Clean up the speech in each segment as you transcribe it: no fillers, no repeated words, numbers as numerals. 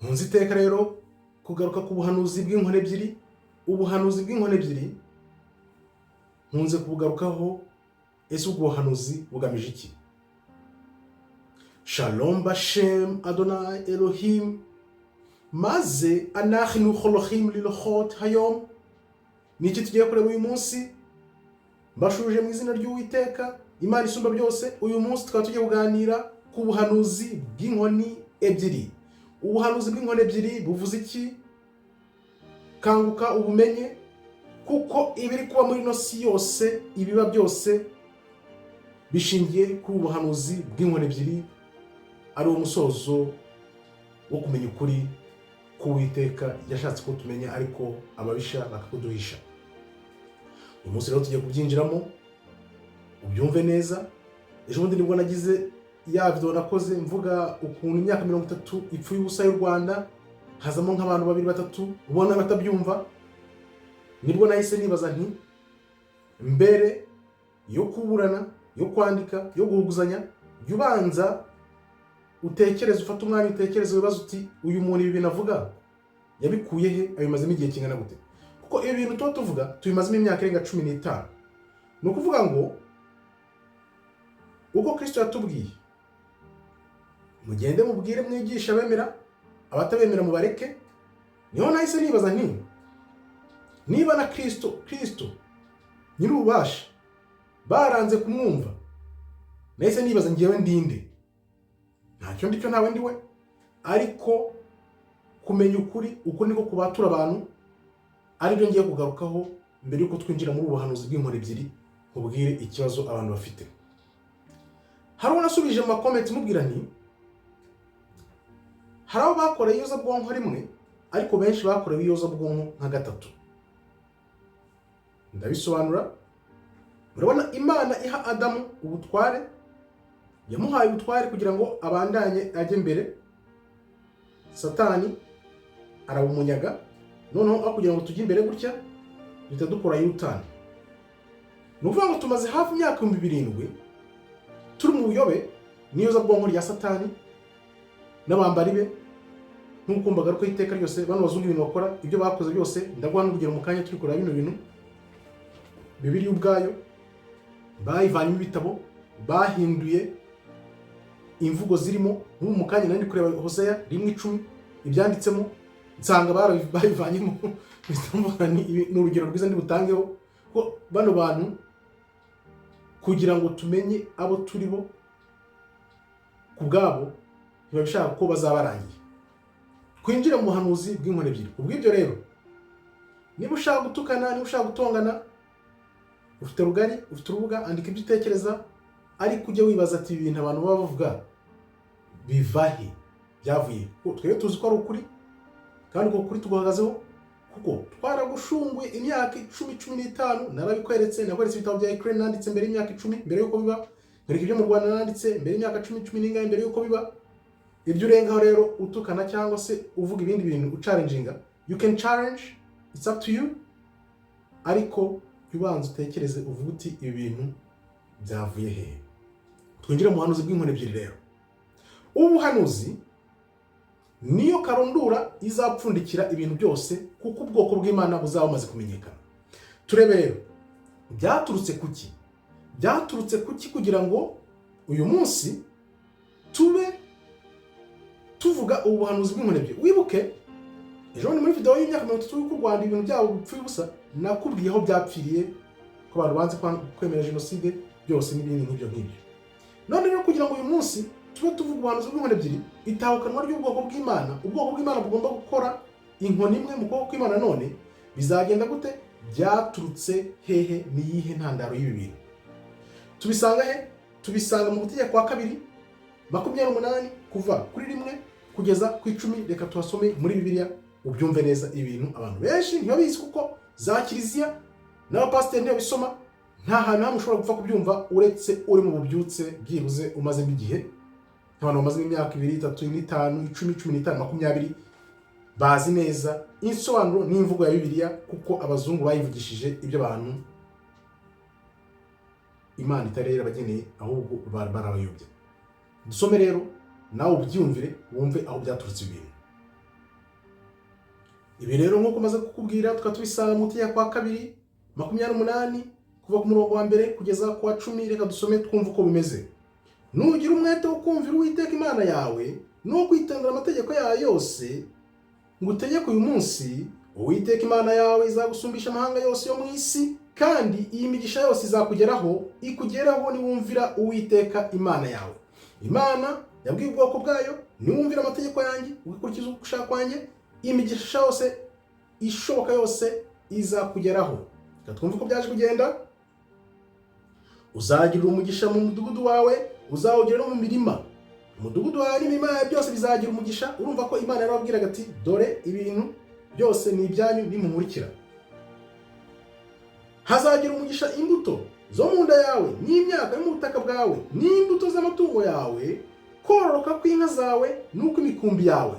nkunze iteka rero kugaruka ku buhanuzi bw'inkoni ebyiri. Ubuhanuzi bw'inkoni ebyiri nkunze kubugarukaho. Ese ubwo buhanuzi bugamije iki? Shalom Bashem Adonai Elohim maze anachnu cholochim lilochot hayom. Niki tugiye kureba uyu munsi? Mbashuje mu izina ry'Uwiteka Imana isumba byose. Uyu munsi tukaba tugiye kuganira ku buhanuzi bw'inkoni ebyiri. Ubuhanuzi bw'inkoni ebyiri buvuze iki? Kanguka ubumenye, kuko ibiri kuba muri ino si yose, ibiba byose bishingiye ku buhanuzi bw'inkoni ebyiri, ari umusozo wo kumenya ukuri k'Uwiteka yashatse ko tumenya, ariko ababisha bakakuduhisha. Uyu munsi rero tugiye kubyinjiramo ubyumve neza. Ejo bundi nibwo nagize ya video nakoze mvuga ukuntu imyaka 30 ipfuye ubusa y'u Rwanda, hazamo nk'abantu 2-3 ubona batabyumva. Nibwo nahise nibaza nti mbere yo kuburana, yo kwandika, yo guhuguzanya, yubanza utekereze, ufata umwanya utekereze, wibaza uti uyu muntu ibi binavuga yabikuye he, abimazemo igihe kingana gute? Kuko ibi bintu tuba tuvuga tubimazemo imyaka irenga 15. Ni ukuvuga ngo uko Kristo yatubwiye mugende mubwire, mwigisha abemera, abatabemera mubareke. Niho nahise nibaza nti niba na Kristo nyir'ububasha baranze kumwumva, nahise nibaza ngewe ndinde. Ntacyo ndicyo ntawe ndiwe, ariko kumenya ukuri, uko niko kubatura abantu, aribyo ngiye kugarukaho mbere yuko twinjira muri ubuhanuzi bw'inkoni ebyiri. Mubwire ikibazo abantu bafite. Hari unasubije mu comment mubwira nti hari abo bakoreye iyozabwonko rimwe, ariko benshi bakorewe iyozabwonko nka 3. Ndabisobanura. Murabona, Imana iha Adamu ubutware, yamuhaye ubutware kugira ngo abandanye ajye mbere. Satani arabumunyaga, noneho aho kugira ngo tujye imbere gutya duhita dukora yutani. Ni ukuvuga ngo tumaze hafi imyaka 7,000 turi mu buyobe n'iyozabwonko rya Satani n'abambari be. Nk'uko mbagaruka iteka ryose, bano bazungu ibintu bakora, ibyo bakoze byose ndaguha n'urugero mu kanya turi kureba bino bintu. Bibiliya ubwayo bayivanyemo ibitabo, bahinduye imvugo zirimo. Nk'ubu mu kanya nari kureba Hosea 1:10 ibyanditsemo, nsanga bayivanyemo. Ni urugero rwiza ndi butangeho ko bano bantu, kugira ngo tumenye abo turi bo kubwabo, ntibabishaka ko bazabarangiye. Twinjire mu buhanuzi bw'inkoni ebyiri. Ubw'ibyo rero, niba ushaka gutukana, niba ushaka gutongana, ufite rugari, ufite urubuga, andika ibyo utekereza, ariko ujye wibaza ati ibintu abantu baba bavuga bivahe, byavuye. Twebwe tuzi ko ari ukuri, kandi uko kuri tuguhagazeho, kuko twaragushunguye imyaka 10-15. Narabikweretse, nakweretse ibitabo bya Ukraine nanditse mbere y'imyaka 10 mbere yuko biba, nkwereka ibyo mu Rwanda nanditse mbere y'imyaka 10 n'ingahe mbere yuko biba. Ibyo urengaho rero utukana cyangwa se uvuga ibindi bintu uchallenginga, you can challenge, it's up to you, ariko yubanza utekereze, uvuga uti ibi bintu byavuye hehe. Twinjire mu buhanuzi bw'inkoni ebyiri rero. Ubuhanuzi niyo karundura izapfundikira ibintu byose, kuko ubwoko bw'Imana buzaba bumaze kumenyekana. Turebe rero, byaturutse kuki? Byaturutse kuki kugira ngo uyu munsi tube tuvuga ubuhanuzi bw'inkoni ebyiri? Wibuke ejo ni muri video y'imyaka 30 y'uko u Rwanda ibintu byabo bipfuye ubusa, nakubwiye aho byapfiriye, ko abantu banze kwemera jenoside byose n'ibindi nk'ibyo ngibyo. None rero kugira ngo uyu munsi tube tuvuga ubuhanuzi bw'inkoni ebyiri, itahukanwa ry'ubwoko bw'Imana, ubwoko bw'Imana bugomba gukora inkoni imwe mu kuboko kw'Imana. None bizagenda gute? Byaturutse hehe? Ni yihe ntandaro y'ibi bintu? Tubisanga he? Tubisanga mu Gutegeka kwa 2:28 kuva kuri 1 kugeza ku 10. Reka tuhasome muri Bibiliya ubyumve neza. Ibintu abantu benshi ntibabizi, kuko za kiliziya n'abapasiteri ntibabisoma. Nta hantu hamwe ushobora gupfa kubyumva uretse uri mu bubyutse byibuze umazemo igihe. Abantu bamazemo imyaka 2, 3, 5, 10, 15, 20 bazi neza insobanuro n'imvugo ya Bibiliya, kuko abazungu bayivugishije ibyo abantu Imana itarera abageneye, ahubwo barabayobya. Dusome rero nawe ubyumvire, wumve aho byaturutse ibintu. Ibi rero nk'uko maze kukubwira tukaba tubisanga mu Itegeko kwa 2:28 kuva ku murongo wa mbere kugeza ku wa 10. Reka dusome twumva uko bimeze. Nugira umwete wo kumvira Uwiteka Imana yawe no kwitondera amategeko yayo yose ngutegeka uyu munsi, Uwiteka Imana yawe izagusumbisha amahanga yose yo mu isi, kandi iyi migisha yose izakugeraho niwumvira Uwiteka Imana yawe. Imana yabwiye ubwoko bwayo, niwumvira amategeko yanjye ugakurikiza ugushaka kwanjye, imigisha yose ishoboka yose izakugeraho. Reka twumve uko byaje kugenda. Uzagira umugisha mu mudugudu wawe, uzawugira no mu mirima. Umudugudu wawe n'imirima yawe byose bizagira umugisha. Urumva ko Imana yarababwiraga ati dore ibintu byose ni ibyanyu nimumurikira. Hazagira umugisha imbuto zo mu nda yawe, n'imyaka yo mu butaka bwawe, n'imbuto z'amatungo yawe, kororoka kw'inka zawe n'uko imikumbi yawe.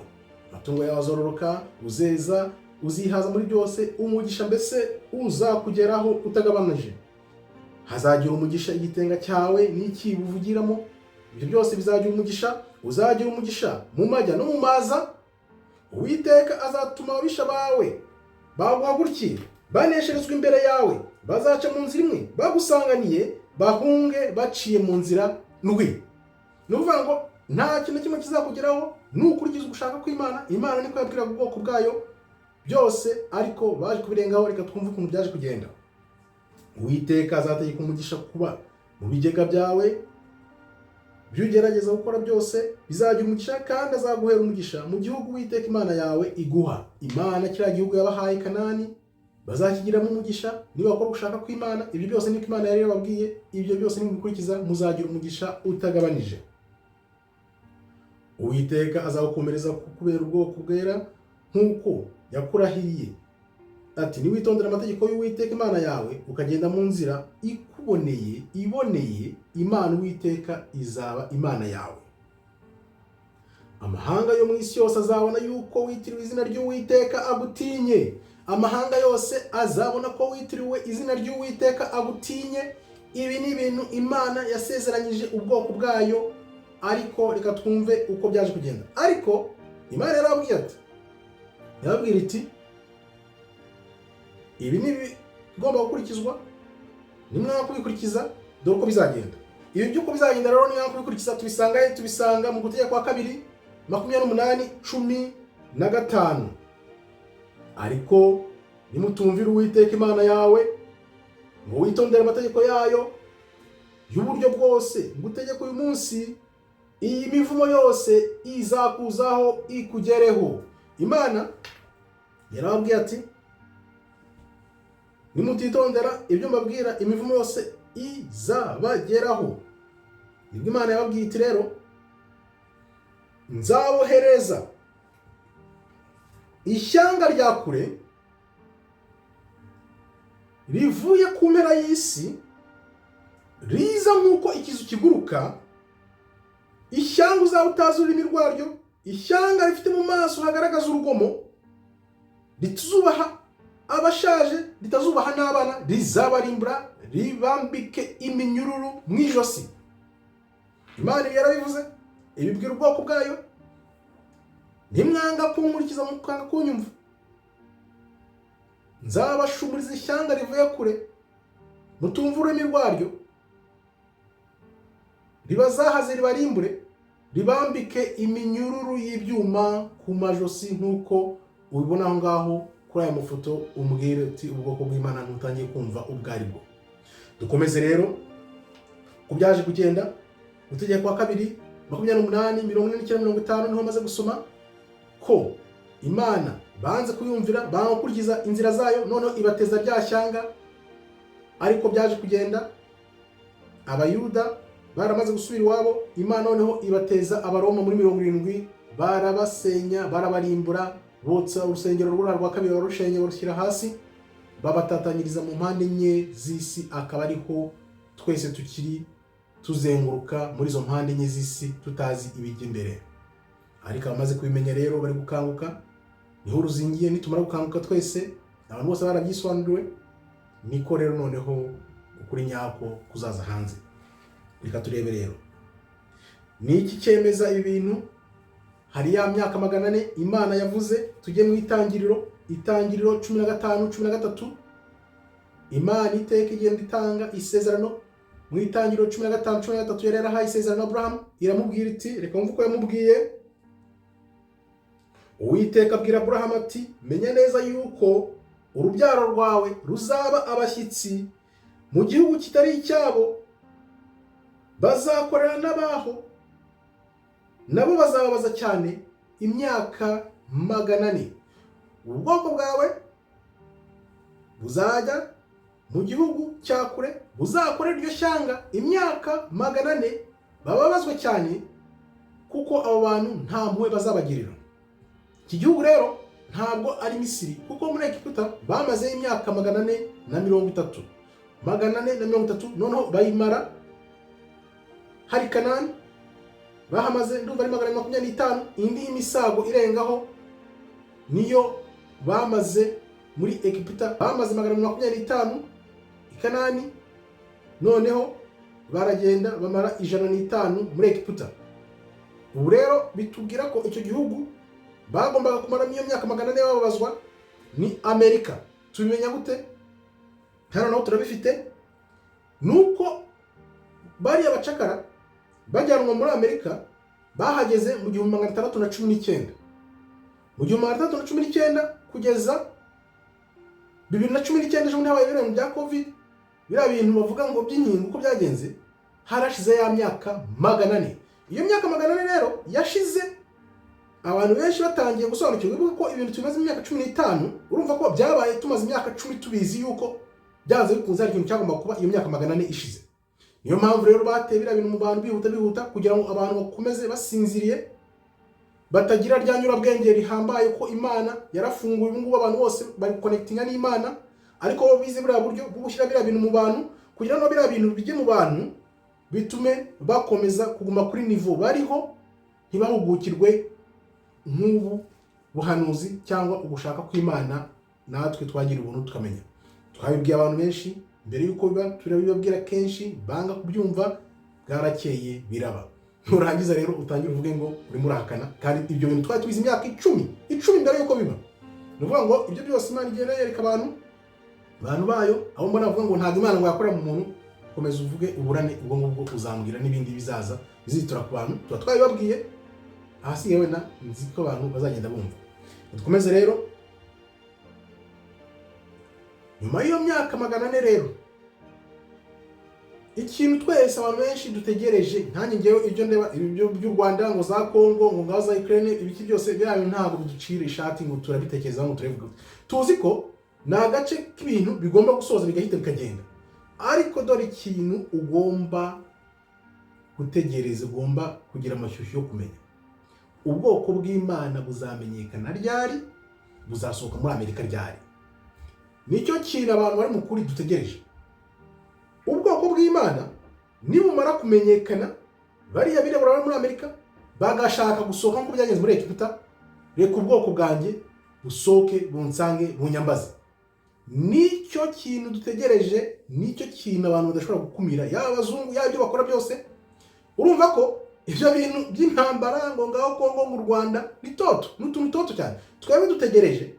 Amatungo yawe azororoka, uzeza, uzihaza muri byose, umugisha mbese uzakugeraho utagabanije. Hazagira umugisha igitenga cyawe n'ikibo uvugiramo, ibyo byose bizagira umugisha. Uzagira umugisha mu majya no mu maza. Uwiteka azatuma ababisha bawe baguhagurukire, banesherezwa imbere yawe, bazaca mu nzira imwe bagusanganiye, bahunge baciye mu nzira ndwi. Ni ukuvuga ngo nta kintu kimwe kizakugeraho nukurikiza ugushaka kw'Imana. Imana niko yabwiraga ubwoko bwayo byose, ariko baje kubirengaho. Reka twumve ukuntu byaje kugenda. Uwiteka azategeka umugisha kuba mu bigega byawe, byugerageza gukora byose bizagira umugisha, kandi azaguhera umugisha mu gihugu Uwiteka Imana yawe iguha. Imana kiriya gihugu yabahaye Kanani bazakigiramo umugisha nibakora gushaka kw'Imana. Ibyo byose niko Imana yari yababwiye. Ibyo byose nimubikurikiza muzagira umugisha utagabanije. Uwiteka azagukomereza kukubera ubwoko bwera nk'uko yakurahiye ati niwitondera amategeko y'Uwiteka Imana yawe ukagenda mu nzira iboneye, Imana Uwiteka izaba Imana yawe. Amahanga yo mu isi yose azabona yuko witiriwe izina ry'Uwiteka agutinye. Amahanga yose azabona ko witiriwe izina ry'Uwiteka agutinye. Ibi ni ibintu Imana yasezeranyije ubwoko bwayo, ariko reka twumve uko byaje kugenda. Ariko Imana yarabwira iti ibi ni bigomba gukurikizwa, nimwanga kubikurikiza dore uko bizagenda. Ibi by'uko bizagenda rero nimwanga kubikurikiza tubisanga mu Gutegeka kwa 2:28-15. Ariko nimutumvira Uwiteka Imana yawe ngo witondere amategeko yayo y'uburyo bwose ngutegeka uyu munsi, iyi mivumo yose izakuzaho ikugereho. Imana yarababwiye ati nimutitondera ibyo mbabwira, imivumo yose izabageraho. Nibwo Imana yababwiye iti rero nzabohereza ishyanga rya kure rivuye ku mpera y'isi, riza nk'uko ikizu kiguruka, ishyanga uzaba utazi ururimi rwaryo, ishyanga rifite mu maso hagaragaza urugomo, rituzubaha abashaje, ritazubaha n'abana, rizabarimbura, ribambike iminyururu mu ijosi. Imana yarabivuze, ibibwira ubwoko bwayo. Nimwanga kunkurikiza mukanga kunyumva, nzabashumuriza ishyanga rivuye kure, mutumva ururimi rwaryo, ribazahaze ribarimbure, ribambike iminyururu y'ibyuma ku majosi nk'uko ubibona aho ngaho kuri aya mafoto. Umbwire uti ubwoko bw'Imana ntutangiye kumva ubwo ari bwo. Dukomeze rero ku byaje kugenda. Gutegeka kwa 2:28-49-50 niho maze gusoma ko Imana banze kuyumvira, bangakurikiza inzira zayo, noneho ibateza rya shyanga. Ariko byaje kugenda Abayuda baramaze gusubira iwabo, Imana noneho ibateza Abaroma muri 70, barabasenya, barabarimbura, botsa urusengero rwa kabiri barushenye barushyira hasi, babatatanyiriza mu mpande enye z'isi. Akaba ariho twese tukiri tuzenguruka muri izo mpande enye z'isi tutazi ibijya imbere. Ariko abamaze kubimenya rero bari gukanguka, niho ruzingiye. Nitumara gukanguka twese, abantu bose barabyisobanuriwe, niko rero noneho ukuri nyako kuzaza hanze. Reka turebe rero ni iki cyemeza ibi bintu. hari ya myaka 400 Imana yavuze. Tujye mu itangiriro 15:13. Imana iteka igenda itanga isezerano mu itangiriro 15:13. Yari yarahaye isezerano Abraham, iramubwira iti, reka mvuko yamubwiye. Uwiteka abwira Abraham ati, menya neza yuko urubyaro rwawe ruzaba abashyitsi mu gihugu kitari icyabo, bazakorera n'abaho, nabo bazababaza cyane imyaka 400. Ubwoko bwawe buzajya mu gihugu cya kure, buzakorera iryo shyanga imyaka 400, bababazwe cyane kuko abo bantu nta mpuhwe bazabagirira. Iki gihugu rero ntabwo ari Misiri, kuko muri Egiputa bamaze imyaka 430. 430 noneho bayimara hari Kanani, bahamaze ndumva ari 425. Indi imisago irengaho niyo bamaze muri Egiputa, bamaze 425 i Kanani, noneho baragenda bamara 105 muri Egiputa. Ubu rero bitubwira ko icyo gihugu bagombaga kumara iyo myaka 400 bababazwa ni Amerika. Tubimenya gute? Hano naho turabifite, nuko bari abacakara bajyanwa muri Amerika bahageze mu 1619. Mu 1619 kugeza 2019 ejo habaye ibintu bya Covid, biriya bintu bavuga ngo by'inkingo uko byagenze, harashize ya myaka 400. Iyo myaka 400 rero yashize abantu benshi batangiye gusobanukirwa ko ibintu tumaze imyaka 15, urumva ko byabaye tumaze imyaka 10 tubizi yuko byanze bikunze ari ikintu cyagomba kuba iyo myaka 400 ishize. Niyo mpamvu rero bateye biriya bintu mu bantu bihuta kugira ngo abantu bakomeze basinziriye, batagira ryanyura bwenge rihambaye ko Imana yarafunguye. Ubu ngubu abantu bose bari connectinga n'Imana, ariko bo bize buriya buryo bwo gushyira biriya bintu mu bantu kugira ngo biriya bintu bijye mu bantu, bitume bakomeza kuguma kuri niveau bariho, ntibahugukirwe nk'ubu buhanuzi cyangwa ugushaka kw'Imana natwe twagira ubuntu tukamenya. Twabibwiye abantu benshi mbere yuko biba, turabibabwira kenshi, banga kubyumva, bwarakeye biraba. Nurangiza rero utangira uvuge ngo urimo urahakana, kandi ibyo bintu twari tubizi imyaka 10 mbere yuko biba. Nuvuga ngo ibyo byose Imana igenda yereka abantu bayo, aho mbona bavuga ngo ntabwo Imana ngo yakora mu muntu, komeza uvuge uburane, ubwo ngubwo uzambwira n'ibindi bizaza bizitura ku bantu. Tuba twabibabwiye, ahasigaye wenda nzi ko abantu bazagenda bumva. Dukomeze rero. Nyuma y'iyo myaka 400 rero, ikintu twese abantu benshi dutegereje, ntange ngewe ibyo ndeba ibyo by'u Rwanda ngo za Kongo ngo ngaza Ukraine, ibiki byose byayo ntabwo biducira ishati ngo turabitekereza ngo turevuga. Tuzi ko na gace k'ibintu bigomba gusoza bigahita bikagenda, ariko dore ikintu ugomba gutegereza, ugomba kugira amashyushyu yo kumenya. Ubwoko bw'Imana buzamenyekana ryari, buzasohoka muri Amerika ryari. Nicyo kintu abantu bari mu kuri dutegereje. Ubwoko bw'Imana nibumara kumenyekana, bariya birabura bari muri Amerika bagashaka gusohoka nk'uko byagenze muri Egiputa, reka ubwoko bwanjye busohoke bunsange bunyambaze. Nicyo kintu dutegereje, nicyo kintu abantu badashobora gukumira, yaba abazungu yaba ibyo bakora byose. Urumva ko ibyo bintu by'intambara ngo ngaho Kongo mu Rwanda bitoto, n'utuntu toto cyane. Twebwe dutegereje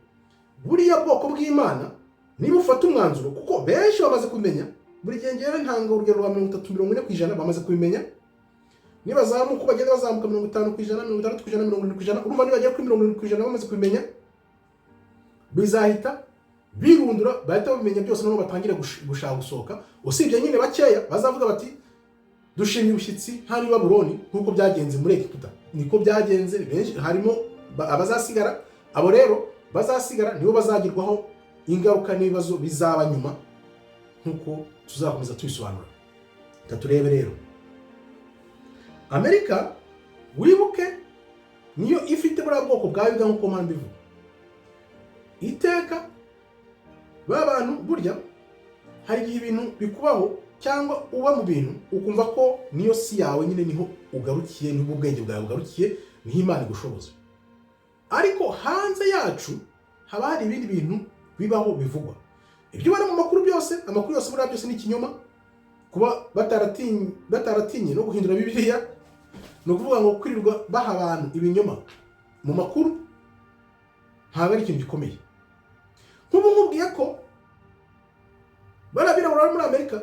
buriya bwoko bw'Imana niba ufata umwanzuro, kuko benshi bamaze kumenya. Buri gihe ngere ntanga urugero rwa 30-40% bamaze kubimenya. Niba zamuka bagenda bazamuka 50%, 60%, 70%, urumva niba bagera kuri 70% bamaze kubimenya, bizahita birundura, bahita babimenya byose, noneho batangira gushaka gusohoka. Usibye nyine bakeya bazavuga bati dushimye ubushyitsi hari Babuloni, nk'uko byagenze muri Egiputa. Niko byagenze, benshi harimo abazasigara. Abo rero bazasigara nibo bazagirwaho ingaruka n'ibibazo bizaba nyuma, nk'uko tuzakomeza tubisobanura. Turebe rero Amerika, wibuke niyo ifite buriya bwoko bwa Yuda nk'uko mpamvu bivuga. Iteka bantu burya hari igihe ibintu bikubaho cyangwa uba mu bintu ukumva ko niyo si yawe nyine, niho ugarukiye, niho ubwenge bwawe bugarukiye, niho Imana igushoboza. Ariko hanze yacu haba hari ibindi bintu bibaho bivugwa. Ibyo bari mu makuru byose, amakuru yose buriya byose ni ikinyoma. Kuba bataratinye no guhindura Bibiliya, no kuvuga ngo kwirirwa baha abantu ibinyoma mu makuru ntabwo ari ikintu gikomeye. Nk'ubu nkubwiye ko barabirabura bari muri Amerika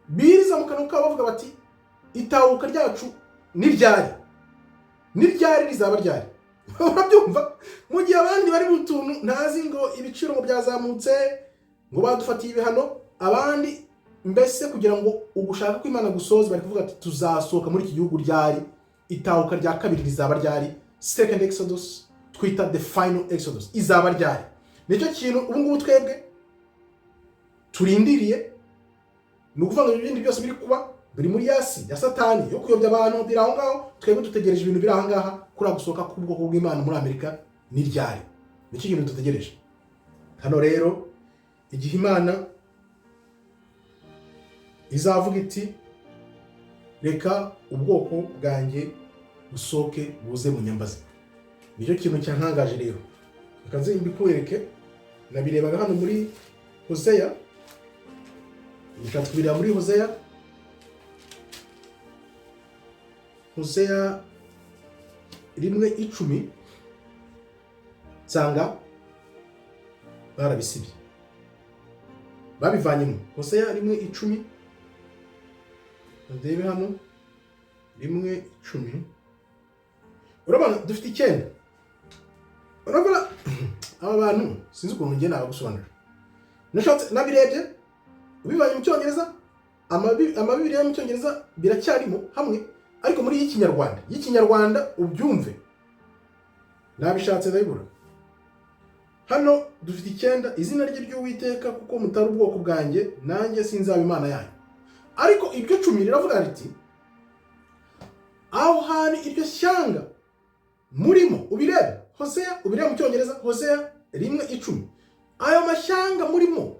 biriza mu kanwa kabo bavuga bati itahuka ryacu n'iryari rizaba ryari. Urabyumva? Mu gihe abandi bari mu tuntu ntazi ngo ibiciro ngo byazamutse ngo badufatiye ibihano, abandi mbese kugira ngo ugushaka ko Imana gusoza bari kuvuga ati tuzasohoka muri iki gihugu ryari, itahuka rya kabiri rizaba ryari, second exodus twita the final exodus izaba ryari. Nicyo kintu ubu ngubu twebwe turindiriye. Ni ukuvuga ngo ibindi byose biri kuba biri muri yasi ya Satani yo kuyobya abantu biri aho ngaho, twebwe dutegereje ibintu biri aho ngaha kuri gusohoka k'ubwoko bw'Imana muri Amerika n'iryari. Nicyo kintu dutegereje hano rero, igihe Imana izavuga iti reka ubwoko bwanjye busohoke buze mu nyambazi. Nicyo kintu cyantangaje rero. Reka nze mbikwereke, nabirebaga hano muri Hoseya. Reka twireba muri Hoseya 1:10 nsanga barabisibye babivanyemo. Hoseya 1:10 ndebe hano 1:10. Urabona dufite 9. Urabona aba bantu sinzi ukuntu ngenda abagusobanurira. Nashatse nabirebye ubivanye mu Cyongereza, amabibiri yo mu Cyongereza biracyarimo hamwe, ariko muri y'ikinyarwanda ubyumve nabishatse ndabibura. Hano dufite 9, izina rye ry'Uwiteka kuko mutari ubwoko bwanjye nanjye sinzaba Imana yanyu. Ariko iryo 10 riravuga riti aho hani iryo shyanga murimo ubirebe. Hoseya ubirebe mu Cyongereza, Hoseya 1:10. Ayo mashyanga murimo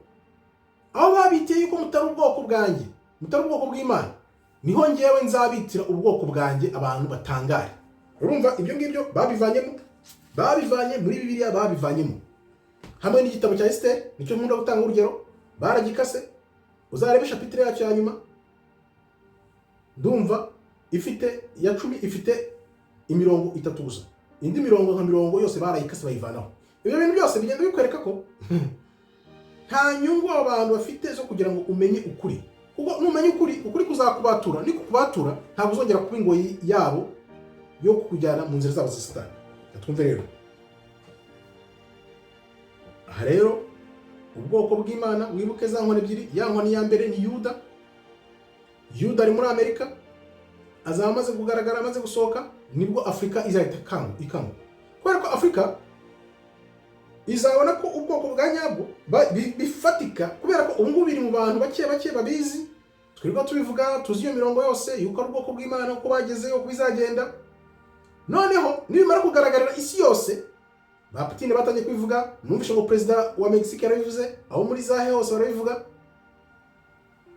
aho babiteye yuko mutari ubwoko bwanjye, mutari ubwoko bw'Imana, niho ngewe nzabitira ubwoko bwanjye abantu batangare. Urumva ibyo ngibyo babivanye muri Bibiliya, babivanyemo hamwe n'igitabo cya Esther. Nicyo nkunda gutanga urugero, baragikase. Uzarebe chapitre yacu ya nyuma, ndumva ifite ya 10 ifite imirongo 3 gusa, indi mirongo nka mirongo yose barayikase bayivanaho. Ibyo bintu byose bigenda bikwereka ko nta nyungu abantu bafite zo kugira ngo umenye ukuri. Kuko numenye ukuri kuzakubatura, niko kubatura ntabwo uzongera kuba ingoyi yabo yo kujyana mu nzira zabo za Satani. Twumve rero aha rero ubwoko bw'Imana, wibuke za nkoni ebyiri. Ya nkoni ya mbere ni Yuda. Yuda ari muri Amerika, azaba amaze kugaragara, amaze gusohoka, nibwo Afurika izahita ikangwa. Kubera ko Afurika izabona ko ubwoko bwa nyabwo bifatika, kubera ko ubu ngubu biri mu bantu bake babizi. Twirirwa tubivuga, tuzi iyo mirongo yose yuko ari ubwoko bw'Imana, uko bagezeyo, uko bizagenda. Noneho nibimara kugaragarira isi yose, ba Putin batangiye kwivuga, numvishe ngo perezida wa Mexique yarabivuze, aho muri zahe hose barabivuga,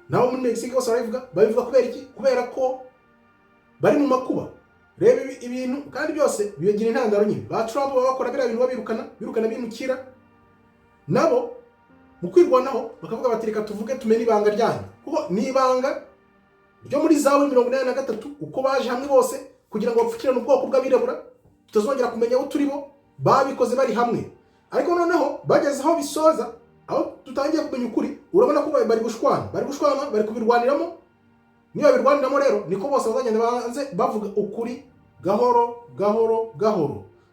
naho muri Mexique hose barabivuga. Babivuga kubera iki? Kubera ko bari mu makuba. Reba ibintu kandi byose bibagira intandaro nyine. Ba Trump bakora biriya bintu birukana bimukira, nabo mu kwirwanaho bakavuga bati reka tuvuge tumenye ibanga ryanyu. Kuko ni ibanga ryo muri Zaburi 83 uko baje hamwe bose kugira ngo bapfukirane ubwoko bw'abirabura, tutazongera kumenya aho turi bo. Babikoze bari hamwe, ariko noneho bageze aho bisoza, aho tutangiye kumenya ukuri, urabona ko bari gushwana, bari kubirwaniramo. Niba birwaniramo rero niko bose bazagenda banze bavuga ukuri gahoro.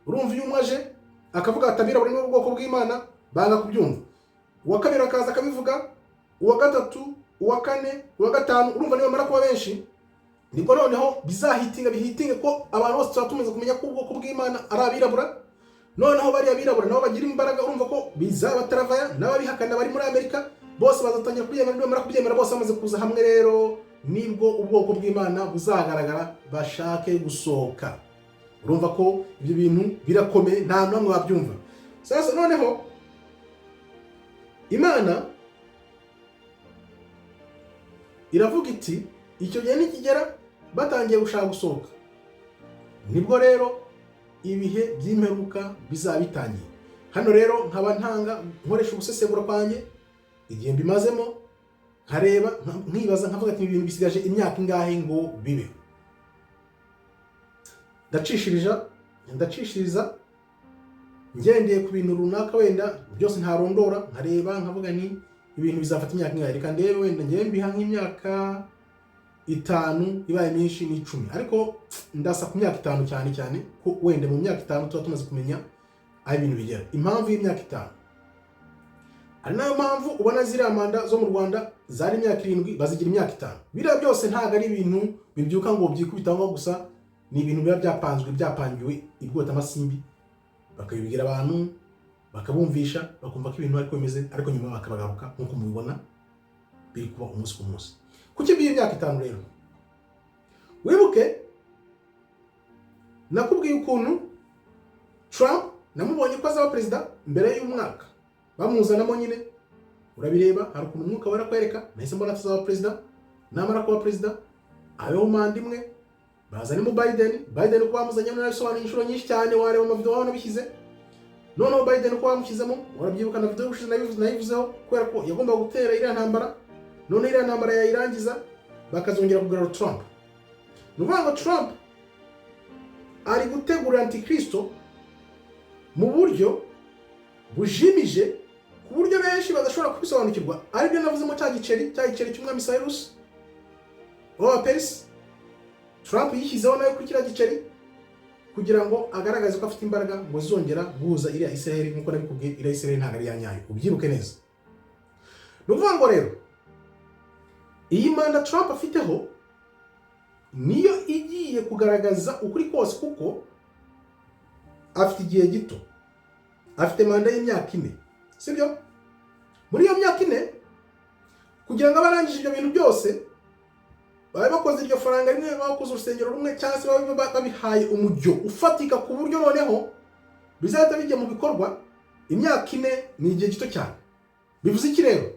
Urumva iyo umwe aje akavuga atabirabura ni ubwoko bw'Imana, banga kubyumva. Uwa kabiri akaza akabivuga, uwa gatatu, uwa kane, uwa gatanu. Urumva niba mara kuba benshi, nibwo noneho bihitinge ko abantu bose tuzatumeze kumenya ko ubwoko bw'Imana ari abirabura. Noneho bari abirabura nabo bagira imbaraga, urumva ko bizabataravaya n'ababihakana bari muri Amerika bose bazatangira kubyemera. Niba mara kubyemera bose bamaze kuza hamwe, rero nibwo ubwoko bw'Imana buzagaragara bashake gusohoka. Urumva ko ibyo bintu birakomeye, nta namwe wabyumva. Sasa noneho Imana iravuga iti icyo gihe nikigera batangiye gushaka gusohoka, nibwo rero ibihe by'imperuka bizabitangiye. Hano rero nkaba nkoresha ubusesengura kwanjye igihe mbimazemo, nkareba nkibaza nkavuga ati ibintu bisigaje imyaka ingahe ngo bibe. Ndacishirija ndacishiriza ngendeye ku bintu runaka, wenda byose ntarondora, nkareba nkavuga ni ibintu bizafata imyaka ingahe, reka ndebe wenda ngiye mbiha nk'imyaka 5, ibaye myinshi ni 10, ariko ndasa ku myaka 5 cyane cyane ko wenda mu myaka 5 tuba tumaze kumenya aho ibintu bigera. Impamvu y'imyaka 5 ari nayo mpamvu ubona ziriya manda zo mu Rwanda zari imyaka 7 bazigira imyaka 5. Biriya byose ntabwo ari ibintu bibyuka ngo byikubitaho gusa, ni ibintu biba byapangiwe ibwota amasimbi, bakabibwira abantu, bakabumvisha, bakumva ko ibintu ariko bimeze, ariko nyuma bakabagaruka nk'uko mubibona biri kuba umunsi ku munsi. Kuki biye imyaka 5 rero? Wibuke nakubwiye ukuntu Trump namubonye ko azaba perezida mbere y'umwaka, bamuzanamo nyine, urabireba, hari ukuntu umwuka wera kwereka, nahise mbona azaba perezida, namara kuba perezida abeho manda imwe, bazanimo Biden uko bamuzanye narabisobanuye inshuro nyinshi cyane, wareba amavideo waho nabishyize. Noneho Biden uko bamushyizemo, warabyibuka na video ushize nayivuzeho, kubera ko yagomba gutera iriya ntambara, none iriya ntambara yayirangiza bakazongera kugarura Trump. Nuvuga ngo Trump ari gutegura antikristo mu buryo bujimije, ku buryo benshi badashobora kubisobanukirwa. Aribyo navuzemo cya giceri cy'umwami Cyrus wa Perisi, Trump yishyizeho nayo kuri kiriya giceri kugira ngo agaragaze ko afite imbaraga ngo zongera guhuza iriya Israel, nk'uko nabikubwiye, iriya Israel ntabwo ari yanyayo, ubyibuke neza. Nuvuga ngo rero iyi manda Trump afiteho niyo igiye kugaragaza ukuri kose, kuko afite igihe gito, afite manda y'imyaka 4, sibyo? Muri iyo myaka 4 kugira ngo abarangije ibyo bintu byose, babe bakoze iryo faranga rimwe, bakoze urusengero rumwe, cyangwa se babihaye umujyo ufatika ku buryo noneho bizahita bijya mu bikorwa, imyaka 4 ni igihe gito cyane. Bivuze iki rero?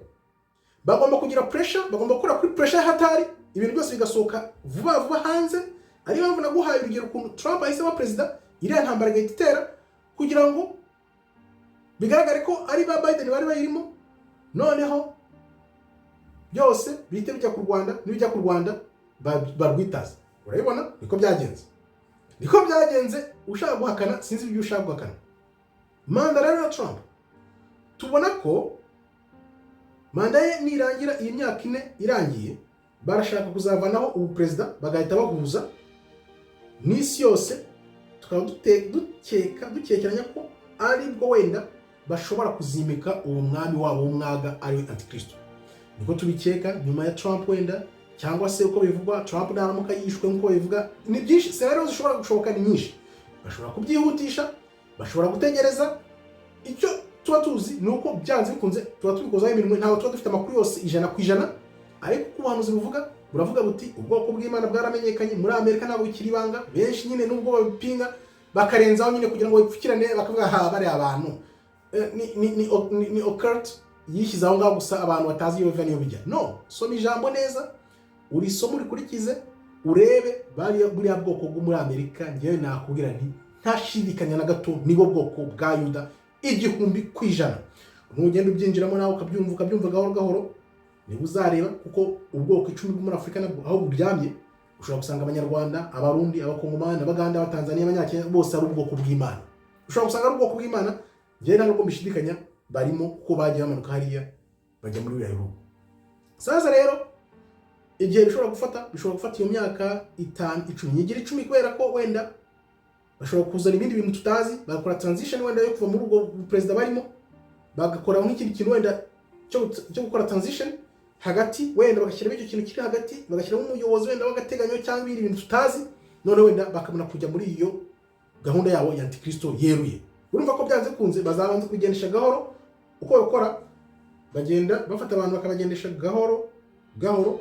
Bagomba kugira pressure, bagomba gukora kuri pressure hatari, ibintu byose bigasohoka vuba hanze. Ari mpamvu naguhaye urugero ukuntu Trump ahise aba perezida, iriya ntambara igahita kugira ngo bigaragare ko ari ba Biden bari bayirimo, noneho byose bihite bijya ku Rwanda, n'ibijya ku Rwanda barwitaza. Urabibona niko byagenze, ushaka guhakana sinzi ibyo ushaka guhakana. Manda rero ya Trump tubona ko manda ye nirangira, iyi myaka 4 irangiye, barashaka kuzavanaho ubu perezida, bagahita bahuza n'isi yose, tukaba dukekeranya ko ari bwo wenda bashobora kuzimika uwo mwami wabo w'umwaga ari antikristo. Niko tubikeka nyuma ya Trump wenda, cyangwa se uko bivugwa Trump naramuka yishwe nk'uko bivuga. Ni byinshi, scenario zishobora gushoboka ni nyinshi, bashobora kubyihutisha, bashobora gutegereza. Icyo tuba tuzi ni uko byanze bikunze tuba tubikozaho iminwe, ntawe tuba dufite amakuru yose 100%, ariko uko ubuhanuzi buvuga buravuga buti ubwoko bw'Imana bwaramenyekanye muri Amerika, ntabwo bikiri ibanga. Benshi nyine nubwo babipinga bakarenzaho nyine kugira ngo bipfukirane, bakavuga ha bari abantu ni occult yishyize aho ngaho gusa abantu batazi iyo biva niyo bijya. No, soma ijambo neza, urisoma urikurikize, urebe buriya bwoko bwo muri Amerika. Ngewe nakubwira nti ntashidikanya na gato nibo bwoko bwa Yuda 100%. Ntugenda ubyinjiramo nawe ukabyumva gahoro, niba uzareba, kuko ubwoko 10 bwo muri Afurika nabwo aho buryamye, ushobora gusanga Abanyarwanda, Abarundi, Abakongomani, Abaganda, Abatanzania, Abanyakenya, bose ari ubwoko bw'Imana. Ushobora gusanga ari ubwoko bw'Imana, ngewe ntabwo mbishidikanya barimo, kuko bagiye bamanuka hariya bajya muri biriya bihugu. Sasa rero igihe bishobora gufata iyo myaka 5, 10, nyigira 10, kubera ko wenda bashobora kuzana ibindi bintu tutazi, bagakora transition wenda yo kuva muri ubwo perezida barimo, bagakora nk'ikindi kintu wenda cyo gukora transition hagati, wenda bagashyira icyo kintu kiri hagati, bagashyiramo umuyobozi wenda w'agateganyo cyangwa ibindi bintu tutazi, none wenda bakabona kujya muri iyo gahunda yabo ya antikristo yeruye. Urumva ko byanze kunze bazabanza kugendesha gahoro, uko bakora bagenda bafata abantu bakabagendesha gahoro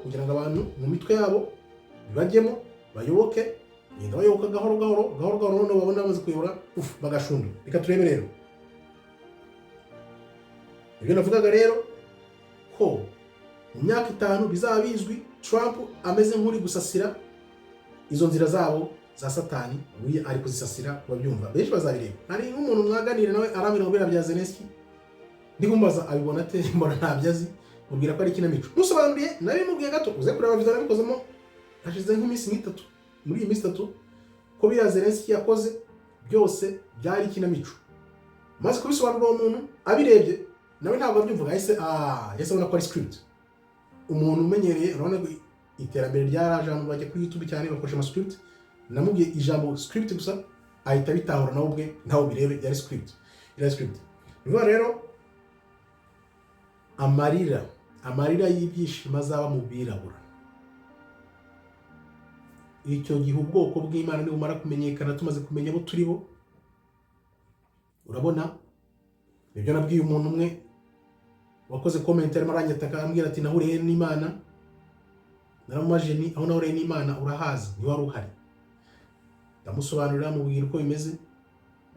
kugira ngo abantu mu mitwe yabo bibajyemo, bayoboke, ngenda bayoboka gahoro, none babona bamaze kuyobora bagashunda. Reka turebe rero ibyo navugaga rero ko mu myaka 5 bizaba bizwi Trump ameze nk'uri gusasira izo nzira zabo za Satani, ubuye ari kuzisasira. Babyumva benshi bazabireba. Hari nk'umuntu mwaganira nawe arambira ngo bya Zelensky, ndikumbaza abibona ate, mbona ntabyazi, mubwira ko ari ikinamico. Musobanuriye nabimubwiye gato, uze kureba video nabikozemo hashize nk'iminsi 3, muri iyi minsi 3, ko bya Zelensky yakoze byose byari ikinamico. Maze kubisobanura uwo muntu abirebye nawe ntabwo abyumvaga, yahise abona ko ari script. Umuntu umenyereye urabona ko iterambere ryaraje, abantu bajya kuri YouTube cyane bakoresha ama script. Namubwiye ijambo script gusa ahita bitahura nawe ubwe ntawo birebe yari script. Ira script. Niba rero amarira y'ibyishimo azaba mu birabura. Icyo gihe ubwoko bw'Imana nibumara kumenyekana, tumaze kumenya abo turi bo, urabona ibyo nabwiye umuntu umwe wakoze comment arimo aranyataka ambwira ati nahuriye n'Imana, naramumaje ni aho nahuriye n'Imana urahazi, ni wari uhari. Ndamusobanurira mubwira uko bimeze,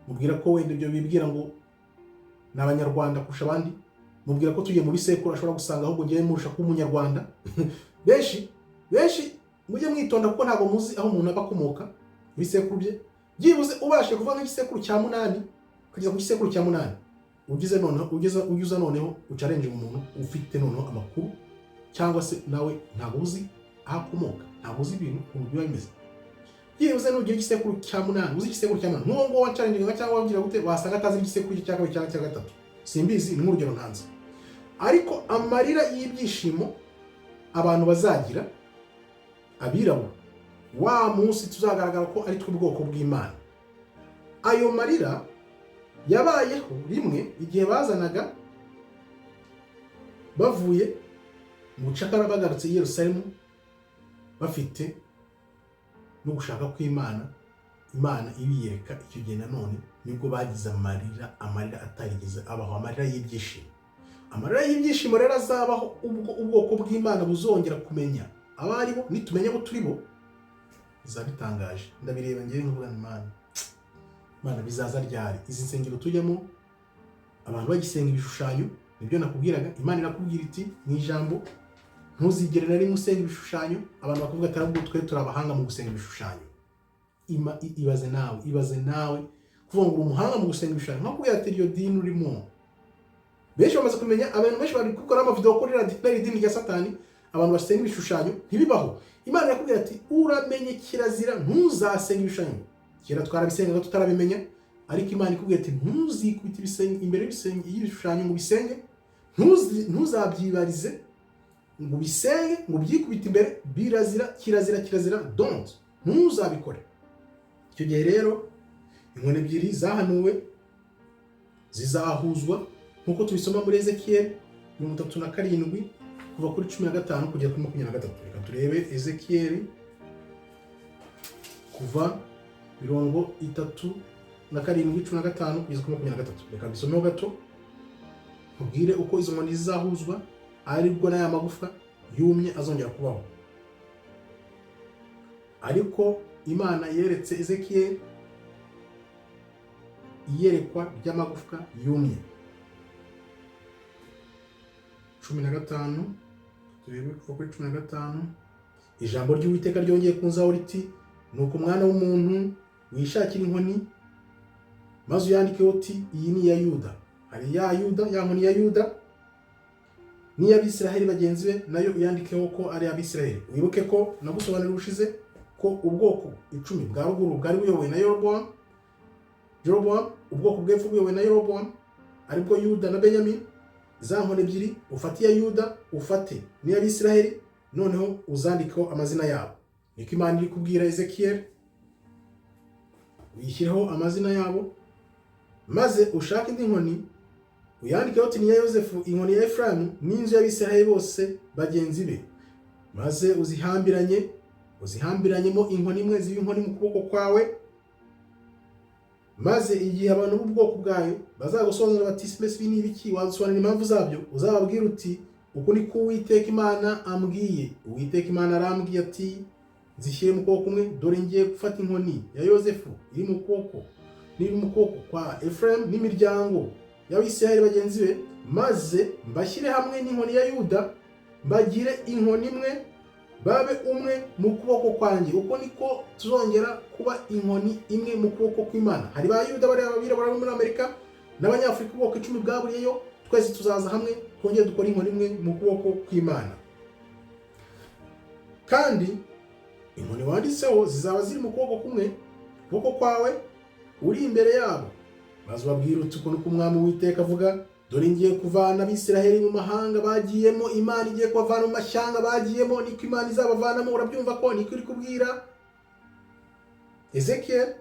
mubwira ko wenda ibyo bibwira ngo n'abanyarwanda kurusha abandi, mubwira ko tugiye mu bisekuru ashobora gusanga ahubwo ngiye murusha kuba umunyarwanda. benshi mujye mwitonda kuko ntabwo muzi aho umuntu aba akomoka ibisekuru bye. Byibuze ubashe kuva nk'igisekuru cya 8 kugeza ku gisekuru cya 8, ugize noneho ucarenje umuntu ufite noneho amakuru, cyangwa se nawe ntabwo uzi aho akomoka, ntabwo uzi ibintu ukuntu biba bimeze. Byibuze nugira igisekuru cya 8, uzi igisekuru cya 8, n'uwo ngo wacarenje cyangwa wagira gute wasanga atazi igisekuru cya 2 cyangwa cya 3. Simbizi, ni nk'urugero ntanze. Ariko amarira y'ibyishimo abantu bazagira abirabura wa munsi tuzagaragara ko ari twe bwoko bw'Imana. Ayo marira yabayeho rimwe igihe bazanaga bavuye mu bucakara bagarutse i Yerusalemu bafite no gushaka kw'Imana, Imana ibiyereka. Icyo gihe nanone nibwo bagize amarira atarigeze abaho, amarira y'ibyishimo. Amarira y'ibyishimo rero azabaho ubwo ubwoko bw'Imana buzongera kumenya abari bo, nitumenya abo turi bo bizabitangaje. Ndabireba ngiye nkuvuga Imana bizaza ryari? Izi nsengero tujyamo abantu bagisenga ibishushanyo, nibyo nakubwiraga. Imana irakubwira iti mu ijambo ntuzigere na rimwe usenga ibishushanyo. Abantu bakavuga ati ahubwo twe turabahanga mu gusenga ibishushanyo. Ibaze nawe kuvuga ngo umuhanga mu gusenga ibishushanyo, nkakubwira ati iryo dini urimo. Benshi bamaze kumenya, abantu benshi bari gukora amavideo kuri idini rya Satani, abantu basenga ibishushanyo ntibibaho. Imana irakubwira ati uramenye kirazira ntuzasenga ibishushanyo. Kera twarabisengaga tutarabimenya, ariko Imana ikubwira ati ntuzikubite ibisenge imbere y'ibishushanyo ngo bisenge, ntuzabyibarize ngo bisenge ngo byikubite imbere, birazira, kirazira, don't, ntuzabikore. Icyo gihe rero inkoni ebyiri zahanuwe zizahuzwa nkuko tubisoma muri Ezekiel 37 kuva kuri 15 kugera kuri 23. Reka turebe Ezekiel kuva 37 15 kugeza kuri 23. Reka bisomeho gato mubwire uko izo nkoni zizahuzwa, aribwo n'aya magufa yumye azongera kubaho. Ariko Imana yeretse Ezekiel iyerekwa ry'amagufwa yumye. 15 turebe kuva kuri 15. Ijambo ry'Uwiteka ryongeye kunzaho riti, nuko mwana w'umuntu wishakira inkoni maze uyandikeho uti iyi ni iya Yuda. Hari ya Yuda, ya nkoni ya Yuda ni y'Abisiraheli bagenzi be, nayo uyandikeho ko ari Abisiraheli. Wibuke ko nagusobanurira ubushize ko ubwoko 10 bwa ruguru bwari buyobowe na Jeroboam, ubwoko bw'epfo buyobowe na Jeroboam, aribwo Yuda na Benyamin. Za nkoni ebyiri ufate iya Yuda, ufate n'iy'Abisiraheli, noneho uzandikeho amazina yabo. Niko Imana iri kubwira Ezekiel, uyishyireho amazina yabo, maze ushake indi nkoni uyandikeho uti ni iya Yosefu, inkoni ya Efrayimu n'inzu y'Abisiraheli bose bagenzi be, maze uzihambiranyemo inkoni imwe zibe inkoni mu kuboko kwawe. Maze igihe abantu b'ubwoko bwawe bazagusobanurira bati mbese ibi ni ibiki, wadusobanurira impamvu zabyo, uzababwira uti uku ni ko Uwiteka Imana ambwiye. Uwiteka Imana arambwiye ati zishyire mu kuboko kumwe, dore ngiye gufata inkoni ya Yosefu iri mu kuboko kwa Efrayimu n'imiryango y'Abisiraheli bagenzi be, maze mbashyire hamwe n'inkoni ya Yuda, mbagire inkoni imwe, babe umwe mu kuboko kwanjye. Uko niko tuzongera kuba inkoni imwe mu kuboko kw'Imana. Hari ba Yuda bari abirabura muri Amerika n'Abanyafurika ubwoko 10 bwaburiyeyo, twese tuzaza hamwe twongere dukora inkoni imwe mu kuboko kw'Imana. Kandi inkoni wanditseho zizaba ziri mu kuboko kumwe, ukuboko kwawe uri imbere yabo, maze ubabwira uti ukuntu k'umwami Uwiteka avuga, dore ngiye kuvana Abisiraheli mu mahanga bagiyemo, Imana igiye kubavana mu mashyanga bagiyemo, niko Imana izabavanamo. Urabyumva ko niko iri kubwira Ezekiel.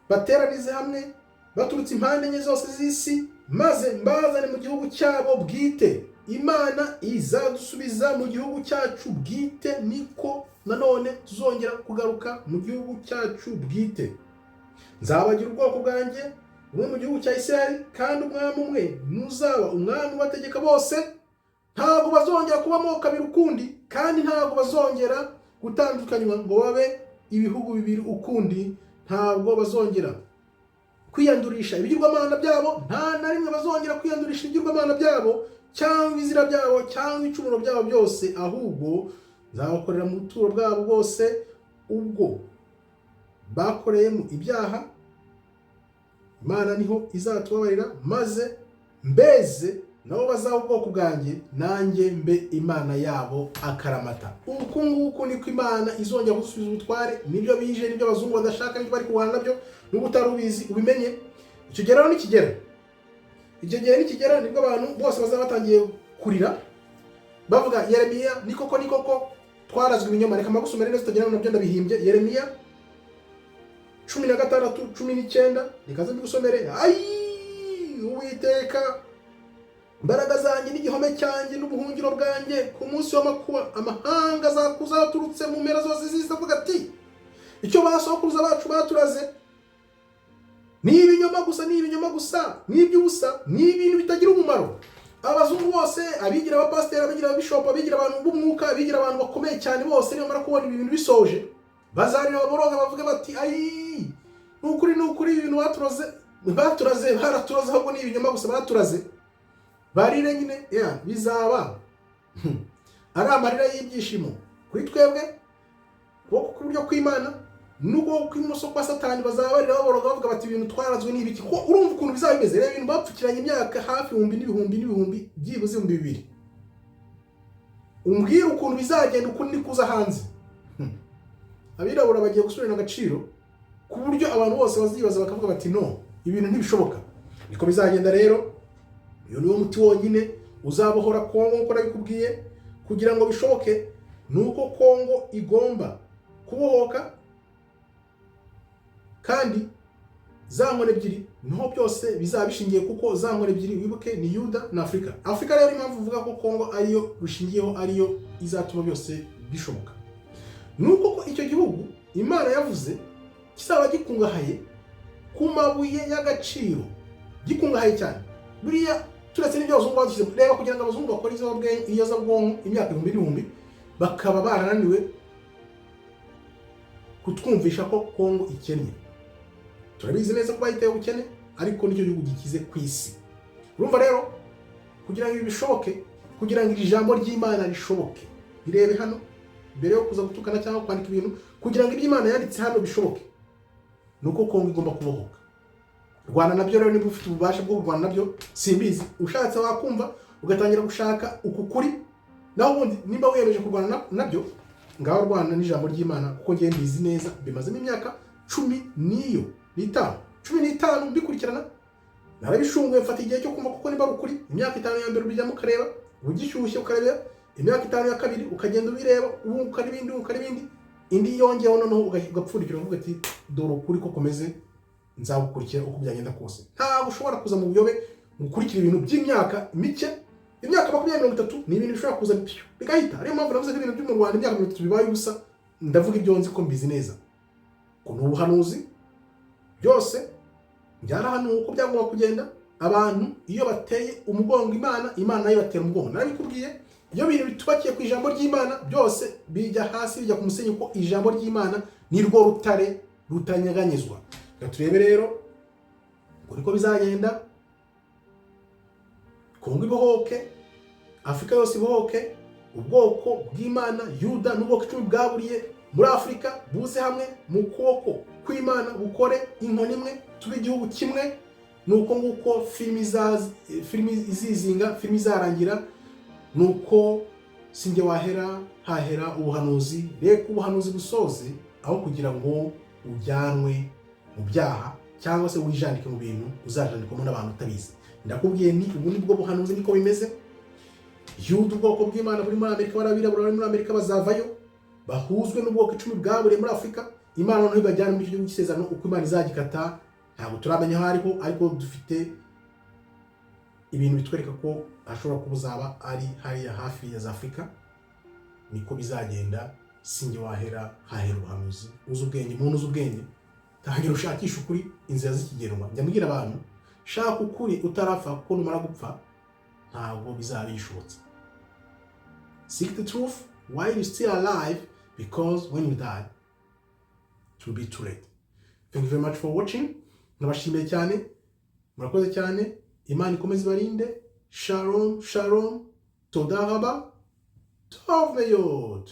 Bateranize hamwe baturutse impande enye zose z'isi, maze mbazane mu gihugu cyabo bwite. Imana izadusubiza mu gihugu cyacu bwite, niko nanone tuzongera kugaruka mu gihugu cyacu bwite. Nzabagira ubwoko bwanjye bumwe mu gihugu cya Isiraheli, kandi umwami umwe ntuzaba umwami ubategeka bose. Ntabwo bazongera kuba amoko abiri ukundi, kandi ntabwo bazongera gutandukanywa ngo babe ibihugu bibiri ukundi. Ntabwo bazongera kwiyandurisha ibigirwamana byabo, nta na rimwe bazongera kwiyandurisha ibigirwamana byabo cyangwa ibizira byabo cyangwa ibicumuro byabo byose, ahubwo nzabakorera mu buturo bwabo bwose ubwo bakoreyemo ibyaha. Imana niho izatubabarira, maze mbeze nabo bazaba ubwoko bwanjye, nanjye mbe Imana yabo akaramata. Uku nguku niko Imana izongera gusubiza ubutware. Nibyo bije, nibyo abazungu badashaka, nibyo bari kurwana nabyo. N'ubu utari ubizi ubimenye. Icyo gihe rero nikigera, icyo gihe nikigera, nibwo abantu bose bazaba batangiye kurira bavuga, Yeremiya ni koko twarazwe ibinyoma. Reka magusomere neza tutagira nabyo ndabihimbye. Yeremiya 16:19, rekaze mbigusomere. Uwiteka, imbaraga zanjye n'igihome cyanjye n'ubuhungiro bwanjye, ku munsi w'amakuba amahanga azakuza yaturutse mu mpera zose z'isi, avuga ati, icyo basokuruza bacu baturaze ni ibinyoma gusa, ni ibinyoma gusa, ni iby'ubusa, ni ibintu bitagira umumaro. Abazungu bose, abigira abapasiteri, abigira ababishopu, abigira abantu b'umwuka, abigira abantu bakomeye cyane, bose nibamara kubona ibintu bisoje bazarira baboroga bavuga bati, nukuri ibintu baturaze baraturaze, ahubwo ni ibinyoma gusa baturaze. Barire nyine, bizaba ari amarira y'ibyishimo kuri twebwe, ukuboko kw'iburyo kw'Imana n'ukuboko kw'imoso kwa Satani bazabarira baboroga bavuga bati, ibintu twarazwe n'ibiki. Kuko urumva ukuntu bizaba bimeze. Reba ibintu bapfukiranye imyaka hafi ibihumbi byibuze 2,000. Umbwira ukuntu bizagenda, ukuntu ni kuza hanze. Abirabura bagiye gusubirana agaciro ku buryo abantu bose bazibaza bakavuga bati, no, ibintu ntibishoboka. Niko bizagenda rero. Iyo niwo muti wonyine uzabohora Kongo, nk'uko nabikubwiye. Kugira ngo bishoboke, nuko Kongo igomba kubohoka, kandi za nkone ebyiri niho byose bizaba bishingiye, kuko za nkone ebyiri wibuke ni Yuda na Afurika. Afurika rero impamvu uvuga ko Kongo ariyo rushingiyeho, ariyo izatuma byose bishoboka, nuko ko icyo gihugu Imana yavuze kizaba gikungahaye ku mabuye y'agaciro, gikungahaye cyane. Buriya turetse n'ibyo abazungu badushyize, reba kugira ngo abazungu bakore iyezabwonko imyaka 1000 bakaba barananiwe kutwumvisha ko Kongo ikennye. Turabizi neza ko bayiteye ubukene, ariko nicyo gihugu gikize ku isi. Urumva rero, kugira ngo ibi bishoboke, kugira ngo iri jambo ry'Imana rishoboke, birebe hano mbere yo kuza gutukana cyangwa kwandika ibintu, kugira ngo iby'Imana yanditse hano bishoboke, nuko Kongo igomba kubohoka. Rwanda nabyo rero, niba ufite ububasha bwo kurwana nabyo simbizi, ushatse wakumva ugatangira gushaka uku kuri, naho ubundi nimba wiyemeje kurwana nabyo, ngaho Rwanda n'ijambo ry'Imana, kuko ngiye mbizi neza, bimazemo imyaka 15 mbikurikirana. Narabishunguye, mfata igihe cyo kumva kuko niba ari ukuri. Imyaka 5 ya mbere ubijyamo ukareba, ugishyushye ukareba, imyaka 5 ya kabiri ukagenda ubireba, ubuka n'ibindi, indi yongeyeho noneho ugapfundikira uvuga ati, dore ukuri ko komeze, nzagukurikira uko byagenda kose. Ntabwo ushobora kuza mu buyobe gukurikira ibintu by'imyaka mike. Imyaka 20-30 ni ibintu bishobora kuza bigahita. Ariyo mpamvu navuze ko ibintu byo mu Rwanda imyaka 30 bibaye ubusa. Ndavuga ibyo nzi ko mbizi neza, ko ni ubuhanuzi byose byarahanuwe uko byagomba kugenda. Abantu iyo bateye umugongo Imana nayo batera umugongo. Narabikubwiye, iyo bintu bitubakiye ku ijambo ry'Imana byose bijya hasi, bijya ku musenyi, ko ijambo ry'Imana ni rwo rutare rutanyeganyezwa. Turebe rero uko bizagenda. Kongo ibohoke, Afurika yose ibohoke, ubwoko bw'Imana Yuda n'ubwoko 10 bwaburiye muri Afurika buze hamwe mu kuboko kw'Imana, bukore inkoni imwe, tube igihugu kimwe. Nuko nguko filimi izizinga, filimi izarangira, nuko singe wahera hahera ubuhanuzi. Reka ubuhanuzi busoze, aho kugira ngo ujyanwe mu byaha cyangwa se wijandike mu bintu uzajandikwamo n'abantu utabizi. Ndakubwiye ni ubu nibwo buhanuzi niko bimeze. Yuda ubwoko bw'Imana buri muri Amerika, barabirabura bari muri Amerika bazavayo bahuzwe n'ubwoko 10 bwaburiye muri Afurika. Imana noneho ibajyana mu gihugu cy'isezerano, uko Imana izagikata ntabwo turamenya aho ariko dufite ibintu bitwereka ko ashobora kuba uzaba ari hariya hafi ya za Afurika. Niko bizagenda, singe wahera hahera ubuhanuzi. Uzi ubwenge, muntu uzi ubwenge, tangira ushakisha ukuri inzira z'ikigenwa. Njya mbwira abantu, shaka ukuri utarapfa, kuko numara gupfa ntabwo bizaba bishobotse. Seek the truth while you still alive, because when you die it will be too late. Thank you very much for watching. Nabashimiye cyane, murakoze cyane. Imana ikomeze ibarinde. Shalom, shalom, toda raba, tov meyot.